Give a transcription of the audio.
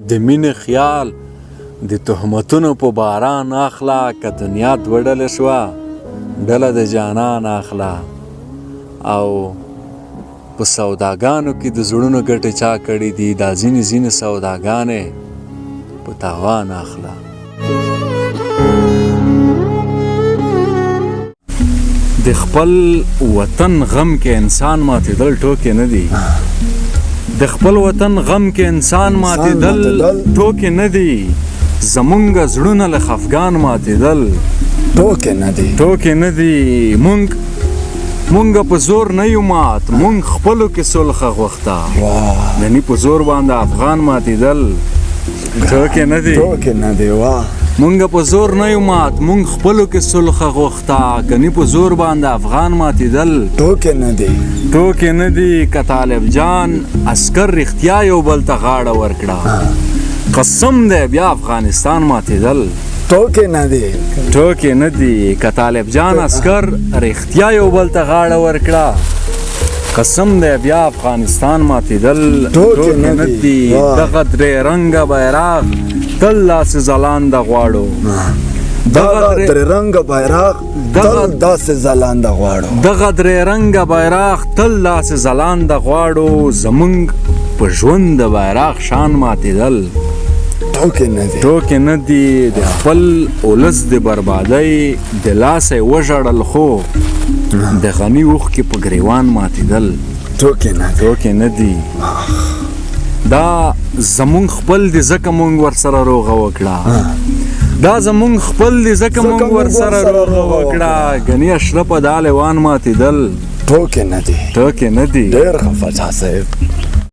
د مینې خیال د تهمتونو په باران اخلا که دنیا دوړله شوه ډله د جانان اخلا او په سوداګانو کې د زړونو ګټې چا کړي دي دا ځینې سوداګانې په تاوان اخلا د خپل وطن غم کې انسان ماتېدل ټوکې نه دي د خپل وطن غم کې انسان ماتېدل ټوکې نه دي زمونږ زړونه له خفګان ماتېدل ټوکې نه دي مونږ په زور نه یو مات مونږ خپلو کې صلح غوښته یعنی په زور باندې افغان ماتېدل ټوکې نه دي مونږ په زور نه یو مات مونږ خپلو کې صلح غوښته کني په زور باندې افغان ماتېدل ټوکې نه دي که طالب جان عسکر رښتیا یو بل ته غاړه ورکړه قسم دی بیا افغانستان ماتېدل ټوکې نه دي که طالب جان عسکر رښتیا یو بل ته غاړه ورکړه قسم دی بیا افغانستان ماتېدل ټوکې نه دي دغه درې رنګه بیرغ تل داسې ځلانده غواړو دغه درې رنګه بیرغ تل داسې ځلانده غواړو زمونږ په ژوند د بیرغ شان ماتېدل ټوکې نه دي د خپل ولس د بربادۍ د لاسه یې وژړل خو د غني اوښکې په ګریوان ماتېدل ټوکې نه دي دا زمونږ خپل دي ځکه مونږ ورسره روغه وکړه دا زمونږ خپل دي ځکه مونږ ورسره روغه وکړه ګنې اشرفه دا لیوان ماتېدل ټوکې نه دي ډېر خفه چا صاحب